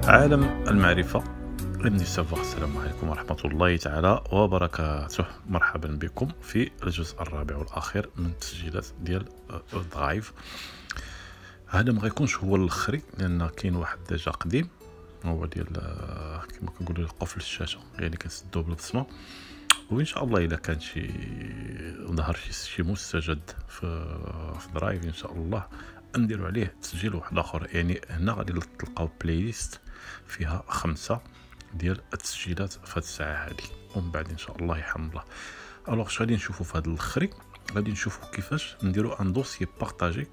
عالم المعرفة، علم السافوار. السلام عليكم ورحمة الله تعالى وبركاته. مرحبا بكم في الجزء الرابع والأخير من التسجيلات ديال درايف. هذا ما غيكونش هو الاخري، لان كاين واحد ديجا قديم هو ديال كما كنقولوا قفل الشاشة، يعني كنسدوه بالبصمة، وان شاء الله الا كان شي ظهر شي مستجد في درايف ان شاء الله نديروا عليه تسجيل واحد اخر. يعني هنا غادي تلقاو بلاي ليست فيها 5 ديال التسجيلات في هذه الساعه هذه، ومن بعد ان شاء الله يحمد الله. الوغ اش غادي نشوفوا في هذا الاخري، غادي نشوفوا كيفاش نديروا ان دوسي بارطاجي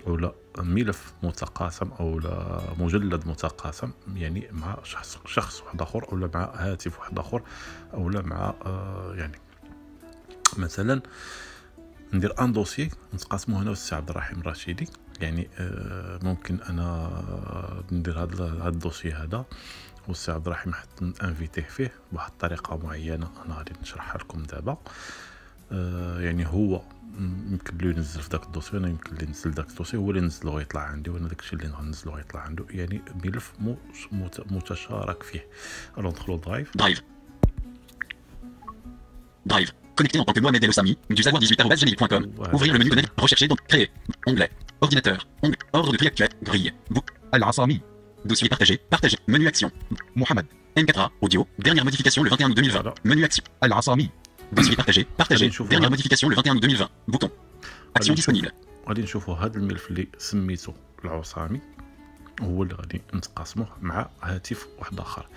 ولا ملف متقاسم او لا مجلد متقاسم، يعني مع شخص واحد اخر او مع هاتف واحد اخر او مع يعني مثلا ندير ان دوسي نتقاسمو انا والسي عبد الرحيم الرشيدي. يعني ممكن انا ندير هذا الدوسي هذا والسي عبد الرحيم حتى انفيتيه فيه بواحد الطريقه معينه انا غادي نشرحها لكم دابا. يعني هو يمكن له ينزل في داك الدوسي، انا يمكن لي ننزل داك الدوسي، هو اللي نزلو غيطلع عندي، وانا داكشي اللي غنزلو غيطلع عنده، يعني ملف متشارك فيه. الو ندخلو درايف. Connecté en tant que Mohamed El Ossami, du savoir18@gmail.com. Ouvrir le menu de net, rechercher donc créer. Onglet. Ordinateur. Onglet. Ordre de tri actuel. Grille. Book. Al-Assami. Dossier partagé. Partagé. Menu action. Mohamed. N4A. Audio. Dernière modification le 21 août 2020. Voilà. Menu action. Al-Assami. Dossier partagé. Partagé. Dernière modification le 21 août 2020. Bouton. Action disponible. غادي نشوفوا هذا الملف اللي سميتو العصامي هو اللي غادي نتقاسموه مع هاتف واحد اخر.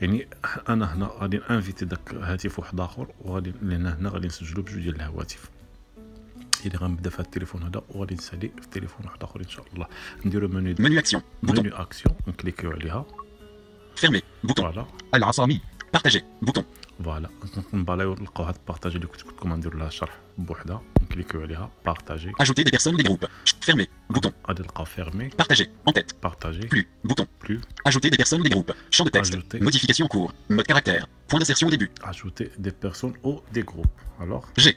يعني انا هنا غادي انفيتي داك هاتف واحد اخر، وغادي لان هنا غادي نسجلوا بجوج ديال الهواتف. يعني غنبدا في التليفون هذا وغادي نسالي في التليفون واحد اخر ان شاء الله. نديرو منيو اكسيون. منيو اكسيون نكليكيو عليها. فيرمي. بوطون. فوالا. العصامي. بارطاجي. بوطون. فوالا نبالايو نلقاو هاد بارطاجي اللي كنت لكم ندير لها شرح بوحدها، نكليكيو عليها بارطاجي. Ajouter des personnes ou des groupes. Fermé. Bouton. غادي نلقاو فيرمي. Partager. En tête. بارطاجي. Plus. Bouton. Plus. Ajouter des personnes ou des groupes. Champ de texte. Ajouter. Modification en cours. Mode caractère. Point d'insertion au début. Ajouter des personnes ou des groupes. Alors G.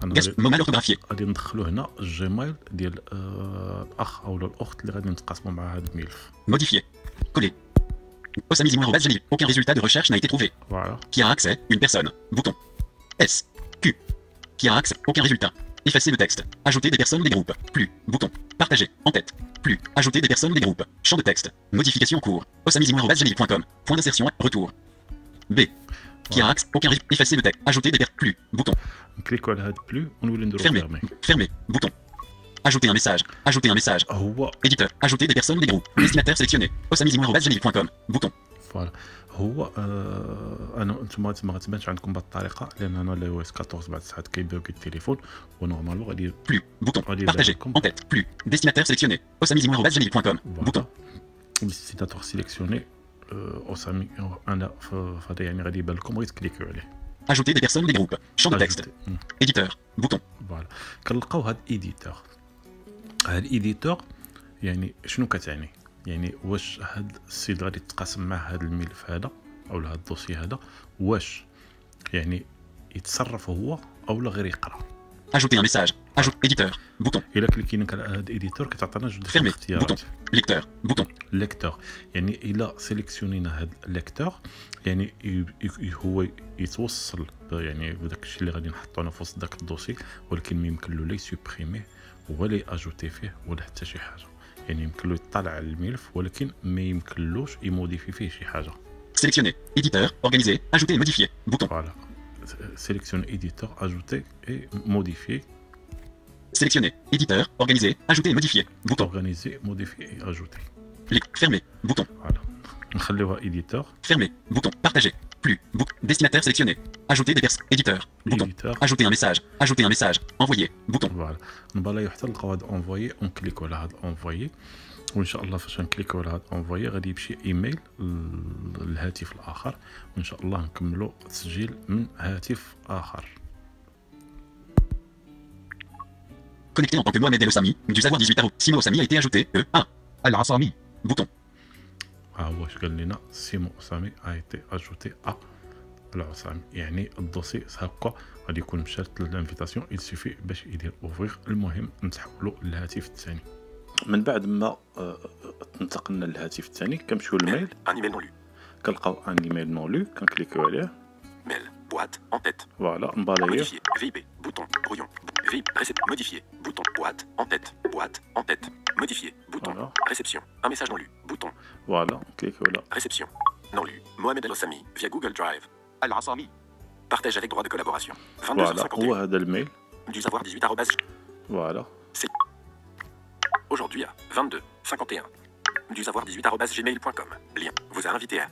انا Moment orthographié. غادي ندخلو هنا الجيميل ديال الاخ او الاخت اللي غادي نتقاسموا مع هذا الملف. Modifier. Coller. Osamizimo@gmail. Aucun résultat de recherche n'a été trouvé. Voilà. Qui a accès? Une personne. Bouton. S. Q. Qui a accès? Aucun résultat. Effacer le texte. Ajouter des personnes ou des groupes. Plus. Bouton. Partager. En tête. Plus. Ajouter des personnes ou des groupes. Champ de texte. Modification en cours. osamizimo@gmail.com. Point d'insertion. Retour. B. Qui a accès? Aucun résultat. Effacer le texte. Ajouter des personnes. Plus. Bouton. نكليكو على هاد بلو ونولي نديرو Fermé. فيرمي. Fermé. Bouton. Ajouter un message. Ajouter un message. هو Éditeur. Ajouter des personnes ou des groupes. Destinataire sélectionné. osamizimo@gmail.com. Bouton. فوالا. هو انا نتوما ما غتبانش عندكم بهاد الطريقه، لان انا الاي او اس 14 بعد ساعات كيبداو التليفون ونورمالمون غادي Plus. Bouton. غادي Partager. En tête. Plus. Destinataire sélectionné. osamizimo@gmail.com. Bouton. ديستيناتور سيليكسيوني اسامي انا فهذا، يعني غادي يبان لكم غير تكليكيو عليه. Ajouter des personnes ou des groupes. Champ de texte. Éditeur. Bouton. فوالا. كنلقاو هاد ايديتور. هاد الايديتور يعني شنو كتعني؟ يعني واش هاد السيد غادي يتقاسم مع هاد الملف هذا او هاد الدوسي هذا، واش يعني يتصرف هو او لا غير يقرا. Ajouter un message. Ajoute. Éditeur. Bouton. الا كليكينا على هاد ايديتور كتعطينا جوج ديال Fermé. الاختيارات. Bouton. Lecteur. Bouton. ليكتور، يعني الا سيليكسيونينا هاد الليكتور يعني هو يتوصل يعني بداك الشيء اللي غادي نحطو انا في وسط داك الدوسي، ولكن ما يمكن له لا يسوبريميه ولا ياجوتي فيه ولا حتى شي حاجه. يعني يمكن له يطلع على الملف ولكن ما يمكنلوش يموديفي فيه شي حاجه. Sélectionner. Éditeur. Organiser. Ajouter et modifier. Bouton. فوالا. سيليكسيون ايديتور اجوتي اي موديفي. Sélectionner. Éditeur. Organiser. Ajouter et modifier. Bouton. اورغانيزي موديفي اي اجوتي. Fermé. Bouton. فوالا. نخليوها ايديتور. Fermé. Bouton. Partager. Plus. Bouton. Destinataire sélectionné. Ajouter des personnes. Éditeur. Bouton. Éditeur. Ajouter un message. Ajouter un message. Envoyer. Bouton. فوالا. نبالايو حتى نلقاو هاد اونفويي ونكليكو على هاد اونفويي، وان شاء الله فاش نكليكو على هاد اونفويي غادي يمشي ايميل للهاتف الاخر، وان شاء الله نكملوا تسجيل من هاتف اخر. Connecté en tant que Mohamed El Ossami, du savoir 18 Simo Ossami a été ajouté. E1. Al-Assami. Bouton. ها هو اش قال لنا سيمو اسامي ايتي اجوتي العصامي، يعني الدوسي هكا غادي يكون مشات للانفيتاسيون، il suffit باش يدير اوفريغ. المهم نتحولوا للهاتف الثاني. من بعد ما انتقلنا للهاتف الثاني كنمشيو للميل، Un email non lu. كنلقاو ان ايميل نون لو، كنكليكيو عليه. Mail. Boîte. En tête. فوالا نباليه. Modifier. VIP. Bouton. Brouillon. VIP. Modifier. Bouton. Boîte. En tête. Boîte. En tête. Modifier. Bouton. Voilà. Réception. Un message non lu. Bouton. فوالا نكليكيو على Réception. Non lu. Mohamed El Ossami. Via Google Drive. Al Asami. Partage avec droit de collaboration. فوالا. هو 22h51. هذا الميل. Du savoir 18 @. فوالا Aujourd'hui à 22h51. Du savoir 18 @gmail.com. Lien. Vous a invité à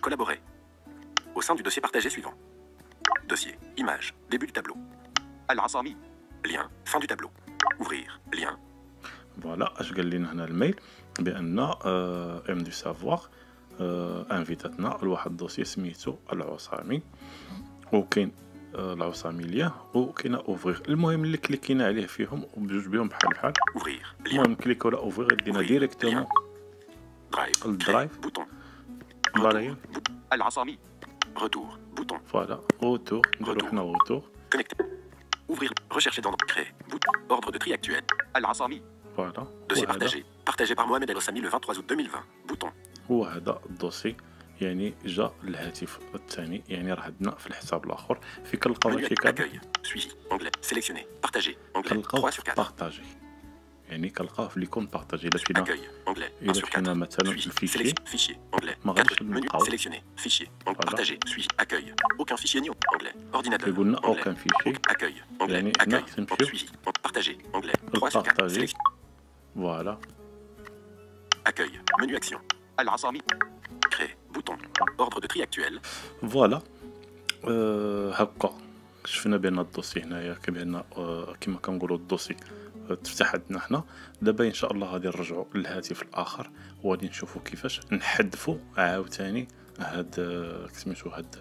collaborer. Au sein du dossier partagé suivant. Dossier. Image. Début du tableau. Al Asami. Lien. Fin du tableau. Ouvrir. Lien. فوالا اش قال لنا هنا الميل بان ام دو سافوار انفيتاتنا لواحد الدوسي سميتو العصامي، وكاين العصامي ليه وكاين اوفريغ. المهم اللي كليكينا عليه فيهم وبجوج بهم بحال Ouvrir. Lien. المهم كليكو على اوفريغ دينا Ouvrir. ديريكتومون Drive. الدرايف. Créer. Bouton. فوالا Al Asami. Retour. Bouton. فوالا اوتور نديرو حنا اوتور. Connecter. Ouvrir. Rechercher dans. Créer. Bouton. Ordre de tri actuel. Al Asami. فوالا Dossier وهذا partagé. Partagé par Mohamed El Ossami le 23 août 2020. Bouton. هو هذا الدوسي يعني جا الهاتف الثاني، يعني راه عندنا في الحساب الاخر في كنلقاو Menu هادشي كامل. accueil. Suivi. Onglet. Sélectionné. Partagé. Onglet. كنلقاو 3 sur 4. بارطاجي، يعني كنلقاوه في ليكون بارطاجي. الا مشينا Accueil. Onglet. 1 إذا sur 4. مشينا مثلا Suivi. الفيشي Sélection. Fichier. Onglet. ما غاديش 4. Menu. نلقاو. Sélectionné. Fichier. Onglet. Voilà. Partagé. Suivi. Accueil. Aucun fichier new. Onglet. Ordinateur. يقول لنا Onglet. اوكان فيشي. Accueil. Onglet. يعني هنا Accueil. تنمشيو Suivi. Partagé. Onglet. 3 sur 4. البارطاجي. Sélection. فوالا Accueil. Menu action. Al Asami. Créer. Bouton. Ordre de tri actuel. فوالا هكا شفنا بان الدوسي هنايا بان كما كنقولوا الدوسي تفتح عندنا حنا. دابا ان شاء الله غادي نرجعوا للهاتف الاخر وغادي نشوفوا كيفاش نحذفوا عاوتاني هاد سميتو هاد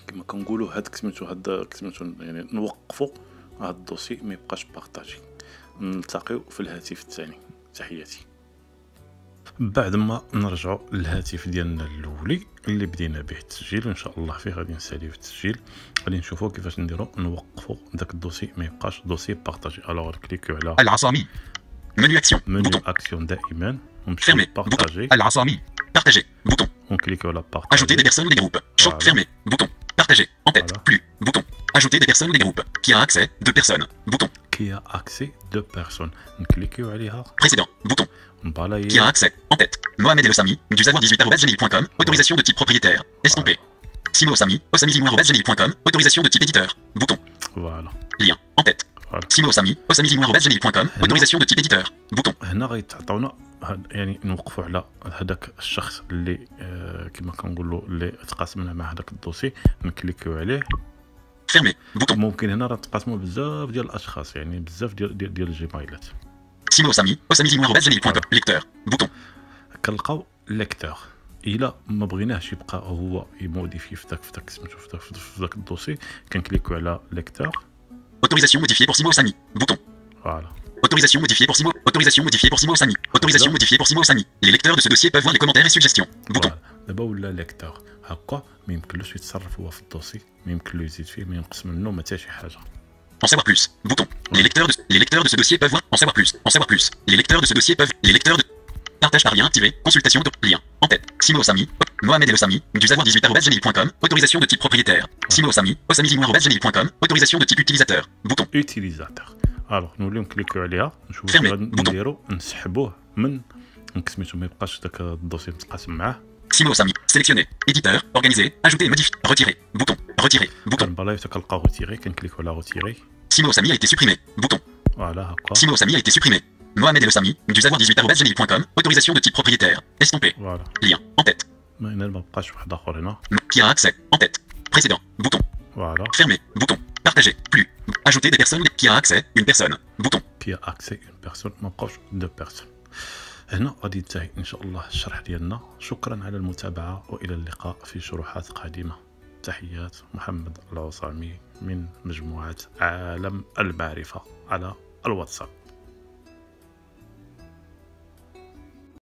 كما كنقولوا هاد سميتو هاد سميتو يعني نوقفوا هاد الدوسي ما يبقاش بارطاجي. نلتقيو في الهاتف الثاني. تحياتي. بعد ما نرجعوا للهاتف ديالنا الاولي اللي بدينا به التسجيل، ان شاء الله فيه غادي نساليو في التسجيل، غادي نشوفوا كيفاش نديروا نوقفوا داك الدوسي ما يبقاش دوسي بارطاجي. الوغ كليكيو على Al Asami. Menu action. منيو Bouton. اكسيون دائما ونمشيو Fermé. لبارطاجي Bouton. Al Asami. Partager. Bouton. ونكليكيو على Ajouter بارطاجي. des personnes ou des groupes. Champ Voilà. fermé. Bouton. Partager. En tête. Voilà. Plus. Bouton. Ajouter des personnes ou des groupes. Qui a accès. 2 personnes. Bouton. كي اكسي دو بيرسون نكليكيو عليها Précédent. Bouton. Qui a نبالاي. accès. En tête. Mohamed El Ossami. Du savoir 18 @gmail.com. Autorisation de type propriétaire. Estompé. Simo Ossami. Ossamizimoir@gmail.com. Autorisation de type éditeur. Bouton. فوالا Lien. En tête. Voilà. Simo Ossami. Ossamizimoir@gmail.com. Autorisation de type éditeur. Bouton. هنا غيتعطيونا يعني نوقفوا على هذاك الشخص اللي كما كنقولوا اللي تقاسمنا مع هذاك الدوسي، نكليكيو عليه. Fermé. Bouton. ممكن هنا راه تقاسموا بزاف ديال الاشخاص، يعني بزاف ديال الجيمايلات. Simo Ossami. Ossamizimoir@gmail.com. Lecteur. Bouton. كنلقاو ليكتور. الا ما بغيناهش يبقى هو يموديفي في داك سميتو في داك الدوسي كنكليكو على ليكتور. Autorisation modifiée pour Simo Ossami. Bouton. فوالا Autorisation modifiée pour Simo. Autorisation modifiée pour Simo Ossami. Autorisation modifiée pour Simo Ossami. Les lecteurs de ce dossier peuvent voir les commentaires et suggestions. Bouton. فوالا دابا ولا ليكتور هكا ما يمكنلوش يتصرف هو في الدوسي، ما يمكن له يزيد فيه، ما ينقص منه ما حتى شي حاجه. En savoir plus. Bouton. Les lecteurs de ce dossier peuvent voir. En savoir plus. En savoir plus. Les lecteurs de ce dossier peuvent. Les lecteurs de. Partage par lien activé. Consultation de lien. En tête. Simo Ossami. Mohamed El Ossami. Du savoir 18 @gmail.com. Autorisation de type propriétaire. Simo Ossami. Ossamizimoir@gmail.com. Autorisation de type utilisateur. Bouton. utilisateur. الوغ نوليو نكليكيو عليها نشوفوا Fermé. كي غادي نديرو نسحبوه من سميتو ما يبقاش داك الدوسي متقاسم معاه. Simo Ossami. Sélectionner. Éditeur. Organiser. Ajouter. Modifier. Retirer. Bouton. Retirer. Bouton. كنبالايو حتى كنلقاو روتيري كنكليكيو على روتيري. Simo Ossami a été supprimé. Bouton. فوالا هكا Simo Ossami a été supprimé. Mohamed El Ossami. Du savoir 18 @gmail.com. Autorisation de type propriétaire. Estompé. فوالا Lien. En tête. هنا ما بقاش واحد اخر هنا. Qui a accès. En tête. Précédent. Bouton. فوالا Fermé. Bouton. Partager. Plus. Ajouter des personnes. Qui a accès. Une personne. Bouton. كي اكسي اون بيرسون ما بقاوش دو بيرسون. هنا غادي ينتهي ان شاء الله الشرح ديالنا. شكرا على المتابعه والى اللقاء في شروحات قادمه. تحيات محمد العصامي من مجموعه عالم المعرفه على الواتساب.